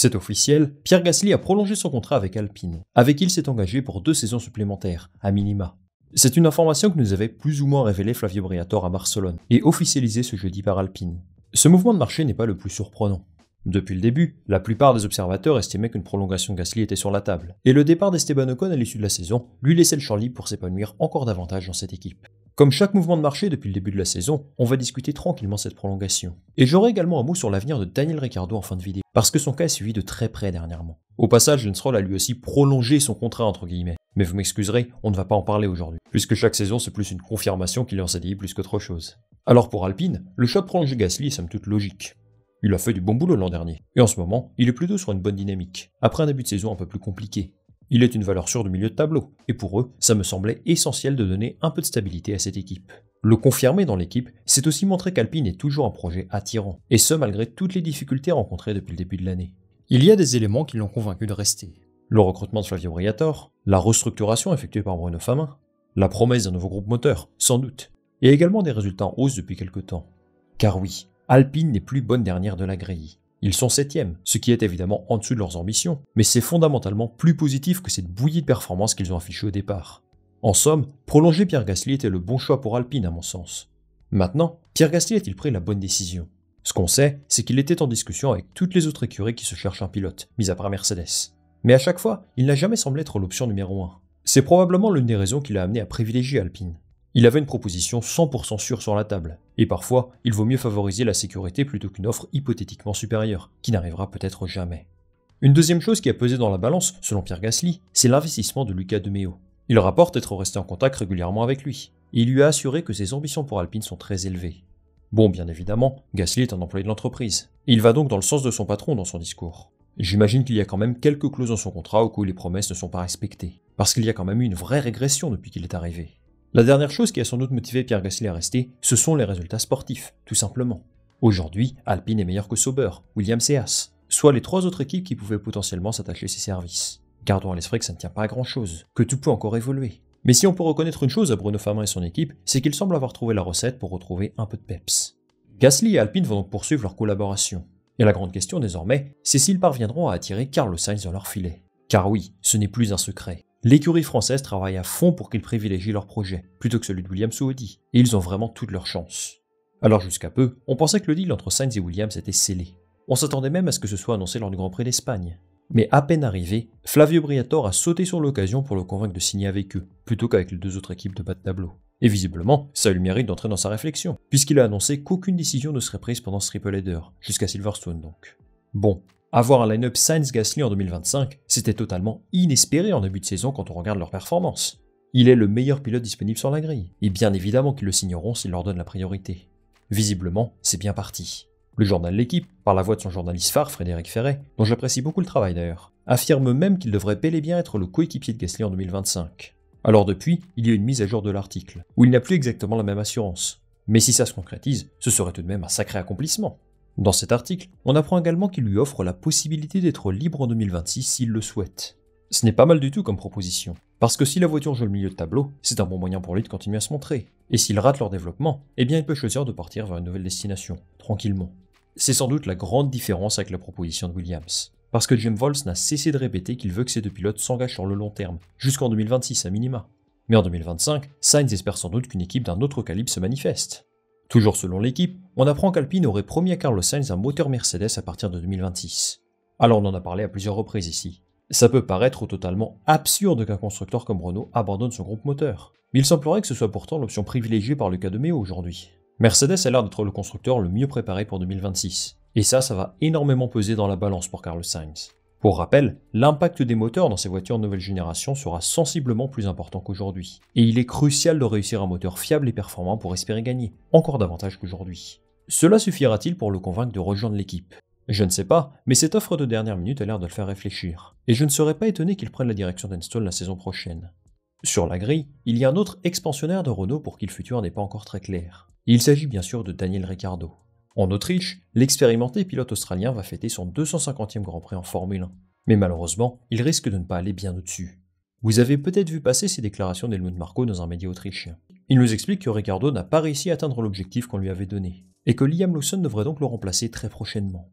C'est officiel, Pierre Gasly a prolongé son contrat avec Alpine, avec qui il s'est engagé pour 2 saisons supplémentaires, à minima. C'est une information que nous avait plus ou moins révélée Flavio Briatore à Barcelone, et officialisée ce jeudi par Alpine. Ce mouvement de marché n'est pas le plus surprenant. Depuis le début, la plupart des observateurs estimaient qu'une prolongation Gasly était sur la table, et le départ d'Esteban Ocon à l'issue de la saison lui laissait le champ libre pour s'épanouir encore davantage dans cette équipe. Comme chaque mouvement de marché depuis le début de la saison, on va discuter tranquillement cette prolongation. Et j'aurai également un mot sur l'avenir de Daniel Ricciardo en fin de vidéo, parce que son cas est suivi de très près dernièrement. Au passage, Lance Stroll a lui aussi prolongé son contrat entre guillemets. Mais vous m'excuserez, on ne va pas en parler aujourd'hui, puisque chaque saison c'est plus une confirmation qu'il est en CDI plus qu'autre chose. Alors pour Alpine, le choix de prolonger Gasly est somme toute logique. Il a fait du bon boulot l'an dernier, et en ce moment, il est plutôt sur une bonne dynamique, après un début de saison un peu plus compliqué. Il est une valeur sûre du milieu de tableau, et pour eux, ça me semblait essentiel de donner un peu de stabilité à cette équipe. Le confirmer dans l'équipe, c'est aussi montrer qu'Alpine est toujours un projet attirant, et ce malgré toutes les difficultés rencontrées depuis le début de l'année. Il y a des éléments qui l'ont convaincu de rester. Le recrutement de Flavio Briatore, la restructuration effectuée par Bruno Famin, la promesse d'un nouveau groupe moteur, sans doute, et également des résultats en hausse depuis quelques temps. Car oui, Alpine n'est plus bonne dernière de la grille. Ils sont 7e, ce qui est évidemment en dessous de leurs ambitions, mais c'est fondamentalement plus positif que cette bouillie de performance qu'ils ont affichée au départ. En somme, prolonger Pierre Gasly était le bon choix pour Alpine à mon sens. Maintenant, Pierre Gasly a-t-il pris la bonne décision? Ce qu'on sait, c'est qu'il était en discussion avec toutes les autres écuries qui se cherchent un pilote, mis à part Mercedes. Mais à chaque fois, il n'a jamais semblé être l'option numéro 1. C'est probablement l'une des raisons qui l'a amené à privilégier Alpine. Il avait une proposition 100% sûre sur la table, et parfois, il vaut mieux favoriser la sécurité plutôt qu'une offre hypothétiquement supérieure, qui n'arrivera peut-être jamais. Une deuxième chose qui a pesé dans la balance, selon Pierre Gasly, c'est l'investissement de Luca De Meo. Il rapporte être resté en contact régulièrement avec lui, et il lui a assuré que ses ambitions pour Alpine sont très élevées. Bon, bien évidemment, Gasly est un employé de l'entreprise, et il va donc dans le sens de son patron dans son discours. J'imagine qu'il y a quand même quelques clauses dans son contrat au cas où les promesses ne sont pas respectées, parce qu'il y a quand même eu une vraie régression depuis qu'il est arrivé. La dernière chose qui a sans doute motivé Pierre Gasly à rester, ce sont les résultats sportifs, tout simplement. Aujourd'hui, Alpine est meilleur que Sauber, Williams et Haas, soit les 3 autres équipes qui pouvaient potentiellement s'attacher ses services. Gardons à l'esprit que ça ne tient pas à grand chose, que tout peut encore évoluer. Mais si on peut reconnaître une chose à Bruno Famin et son équipe, c'est qu'ils semblent avoir trouvé la recette pour retrouver un peu de peps. Gasly et Alpine vont donc poursuivre leur collaboration. Et la grande question désormais, c'est s'ils parviendront à attirer Carlos Sainz dans leur filet. Car oui, ce n'est plus un secret. L'écurie française travaille à fond pour qu'ils privilégient leur projet, plutôt que celui de Williams ou Audi, et ils ont vraiment toutes leurs chances. Alors jusqu'à peu, on pensait que le deal entre Sainz et Williams était scellé. On s'attendait même à ce que ce soit annoncé lors du Grand Prix d'Espagne. Mais à peine arrivé, Flavio Briatore a sauté sur l'occasion pour le convaincre de signer avec eux, plutôt qu'avec les 2 autres équipes de bas de tableau. Et visiblement, ça lui mérite d'entrer dans sa réflexion, puisqu'il a annoncé qu'aucune décision ne serait prise pendant ce triple header, jusqu'à Silverstone donc. Bon, avoir un line-up Sainz-Gasly en 2025, c'était totalement inespéré en début de saison quand on regarde leur performance. Il est le meilleur pilote disponible sur la grille, et bien évidemment qu'ils le signeront s'il leur donne la priorité. Visiblement, c'est bien parti. Le journal L'Équipe, par la voix de son journaliste phare Frédéric Ferret, dont j'apprécie beaucoup le travail d'ailleurs, affirme même qu'il devrait bel et bien être le coéquipier de Gasly en 2025. Alors depuis, il y a une mise à jour de l'article, où il n'a plus exactement la même assurance. Mais si ça se concrétise, ce serait tout de même un sacré accomplissement. Dans cet article, on apprend également qu'il lui offre la possibilité d'être libre en 2026 s'il le souhaite. Ce n'est pas mal du tout comme proposition, parce que si la voiture joue le milieu de tableau, c'est un bon moyen pour lui de continuer à se montrer. Et s'il rate leur développement, eh bien il peut choisir de partir vers une nouvelle destination, tranquillement. C'est sans doute la grande différence avec la proposition de Williams. Parce que Jim Vols n'a cessé de répéter qu'il veut que ces 2 pilotes s'engagent sur le long terme, jusqu'en 2026 à minima. Mais en 2025, Sainz espère sans doute qu'une équipe d'un autre calibre se manifeste. Toujours selon l'équipe, on apprend qu'Alpine aurait promis à Carlos Sainz un moteur Mercedes à partir de 2026. Alors on en a parlé à plusieurs reprises ici. Ça peut paraître totalement absurde qu'un constructeur comme Renault abandonne son groupe moteur. Mais il semblerait que ce soit pourtant l'option privilégiée par Luca De Meo aujourd'hui. Mercedes a l'air d'être le constructeur le mieux préparé pour 2026. Et ça va énormément peser dans la balance pour Carlos Sainz. Pour rappel, l'impact des moteurs dans ces voitures de nouvelle génération sera sensiblement plus important qu'aujourd'hui. Et il est crucial de réussir un moteur fiable et performant pour espérer gagner, encore davantage qu'aujourd'hui. Cela suffira-t-il pour le convaincre de rejoindre l'équipe? Je ne sais pas, mais cette offre de dernière minute a l'air de le faire réfléchir. Et je ne serais pas étonné qu'il prenne la direction d'Enstone la saison prochaine. Sur la grille, il y a un autre expansionnaire de Renault pour qui le futur n'est pas encore très clair. Il s'agit bien sûr de Daniel Ricciardo. En Autriche, l'expérimenté pilote australien va fêter son 250e Grand Prix en Formule 1. Mais malheureusement, il risque de ne pas aller bien au-dessus. Vous avez peut-être vu passer ces déclarations d'Helmut Marko dans un média autrichien. Il nous explique que Ricciardo n'a pas réussi à atteindre l'objectif qu'on lui avait donné, et que Liam Lawson devrait donc le remplacer très prochainement.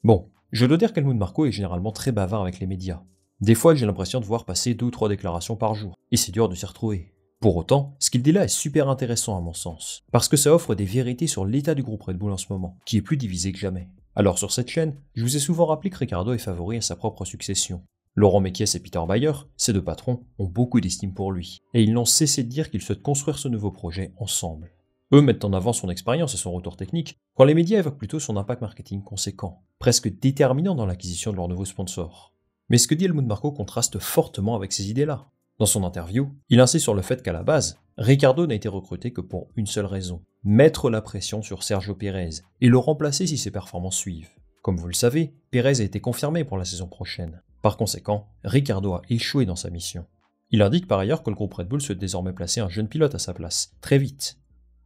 Bon, Je dois dire qu'Helmut Marko est généralement très bavard avec les médias. Des fois, j'ai l'impression de voir passer 2 ou 3 déclarations par jour, et c'est dur de s'y retrouver. Pour autant, ce qu'il dit là est super intéressant à mon sens, parce que ça offre des vérités sur l'état du groupe Red Bull en ce moment, qui est plus divisé que jamais. Alors sur cette chaîne, je vous ai souvent rappelé que Ricciardo est favori à sa propre succession. Laurent Mekies et Peter Bayer, ces 2 patrons, ont beaucoup d'estime pour lui, et ils n'ont cessé de dire qu'ils souhaitent construire ce nouveau projet ensemble. Eux mettent en avant son expérience et son retour technique, quand les médias évoquent plutôt son impact marketing conséquent, presque déterminant dans l'acquisition de leur nouveau sponsor. Mais ce que dit Helmut Marko contraste fortement avec ces idées-là. Dans son interview, il insiste sur le fait qu'à la base, Ricciardo n'a été recruté que pour une seule raison, mettre la pression sur Sergio Pérez et le remplacer si ses performances suivent. Comme vous le savez, Pérez a été confirmé pour la saison prochaine. Par conséquent, Ricciardo a échoué dans sa mission. Il indique par ailleurs que le groupe Red Bull souhaite désormais placer un jeune pilote à sa place, très vite,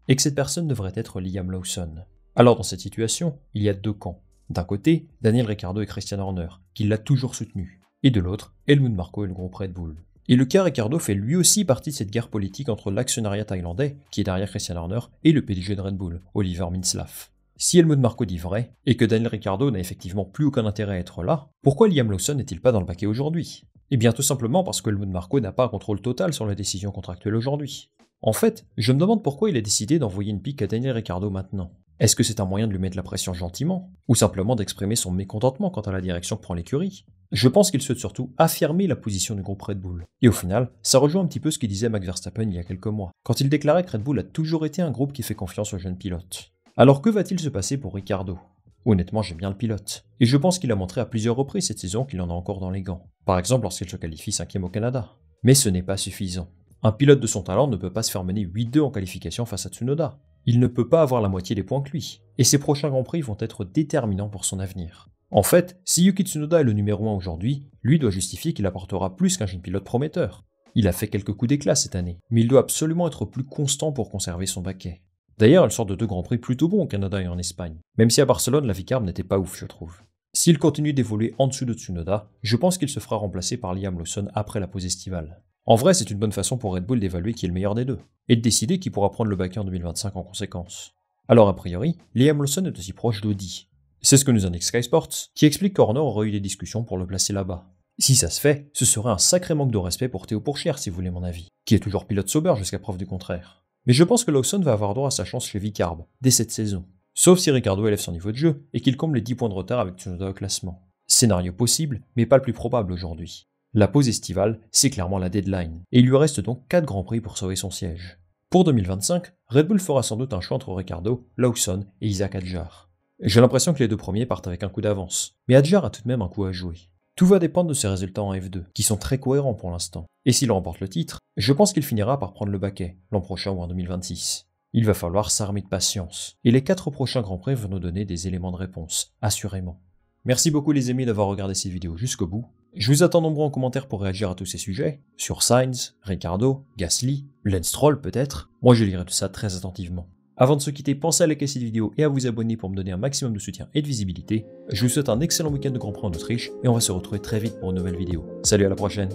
et que cette personne devrait être Liam Lawson. Alors dans cette situation, il y a 2 camps. D'un côté, Daniel Ricciardo et Christian Horner, qui l'a toujours soutenu, et de l'autre, Helmut Marko et le groupe Red Bull. Et le cas Ricciardo fait lui aussi partie de cette guerre politique entre l'actionnariat thaïlandais, qui est derrière Christian Horner, et le PDG de Red Bull, Oliver Mintzlaff. Si Helmut Marko dit vrai, et que Daniel Ricciardo n'a effectivement plus aucun intérêt à être là, pourquoi Liam Lawson n'est-il pas dans le paquet aujourd'hui? Eh bien tout simplement parce que Helmut Marko n'a pas un contrôle total sur les décisions contractuelles aujourd'hui. En fait, je me demande pourquoi il a décidé d'envoyer une pique à Daniel Ricciardo maintenant. Est-ce que c'est un moyen de lui mettre la pression gentiment? Ou simplement d'exprimer son mécontentement quant à la direction que prend l'écurie? Je pense qu'il souhaite surtout affirmer la position du groupe Red Bull. Et au final, ça rejoint un petit peu ce qu'il disait Max Verstappen il y a quelques mois, quand il déclarait que Red Bull a toujours été un groupe qui fait confiance aux jeunes pilotes. Alors que va-t-il se passer pour Ricciardo? Honnêtement, j'aime bien le pilote. Et je pense qu'il a montré à plusieurs reprises cette saison qu'il en a encore dans les gants. Par exemple lorsqu'il se qualifie 5e au Canada. Mais ce n'est pas suffisant. Un pilote de son talent ne peut pas se faire mener 8-2 en qualification face à Tsunoda. Il ne peut pas avoir la moitié des points que lui. Et ses prochains Grands Prix vont être déterminants pour son avenir. En fait, si Yuki Tsunoda est le numéro 1 aujourd'hui, lui doit justifier qu'il apportera plus qu'un jeune pilote prometteur. Il a fait quelques coups d'éclat cette année, mais il doit absolument être plus constant pour conserver son baquet. D'ailleurs, elle sort de 2 Grands Prix plutôt bons au Canada et en Espagne, même si à Barcelone la Vicarbe n'était pas ouf je trouve. S'il continue d'évoluer en dessous de Tsunoda, je pense qu'il se fera remplacer par Liam Lawson après la pause estivale. En vrai, c'est une bonne façon pour Red Bull d'évaluer qui est le meilleur des deux, et de décider qui pourra prendre le baquet en 2025 en conséquence. Alors a priori, Liam Lawson est aussi proche d'Audi. C'est ce que nous indique Sky Sports, qui explique qu'Horner aurait eu des discussions pour le placer là-bas. Si ça se fait, ce serait un sacré manque de respect pour Théo Pourchaire si vous voulez mon avis, qui est toujours pilote sauber jusqu'à preuve du contraire. Mais je pense que Lawson va avoir droit à sa chance chez Vicarbe, dès cette saison. Sauf si Ricciardo élève son niveau de jeu et qu'il comble les 10 points de retard avec Tsunoda au classement. Scénario possible, mais pas le plus probable aujourd'hui. La pause estivale, c'est clairement la deadline, et il lui reste donc 4 Grands Prix pour sauver son siège. Pour 2025, Red Bull fera sans doute un choix entre Ricciardo, Lawson et Isaac Hadjar. J'ai l'impression que les 2 premiers partent avec un coup d'avance, mais Hadjar a tout de même un coup à jouer. Tout va dépendre de ses résultats en F2, qui sont très cohérents pour l'instant. Et s'il remporte le titre, je pense qu'il finira par prendre le baquet, l'an prochain ou en 2026. Il va falloir s'armer de patience, et les 4 prochains Grands Prix vont nous donner des éléments de réponse, assurément. Merci beaucoup les amis d'avoir regardé cette vidéo jusqu'au bout. Je vous attends nombreux en commentaire pour réagir à tous ces sujets, sur Sainz, Ricciardo, Gasly, Lance Stroll peut-être. Moi je lirai tout ça très attentivement. Avant de se quitter, pensez à liker cette vidéo et à vous abonner pour me donner un maximum de soutien et de visibilité. Je vous souhaite un excellent week-end de Grand Prix en Autriche et on va se retrouver très vite pour une nouvelle vidéo. Salut, à la prochaine!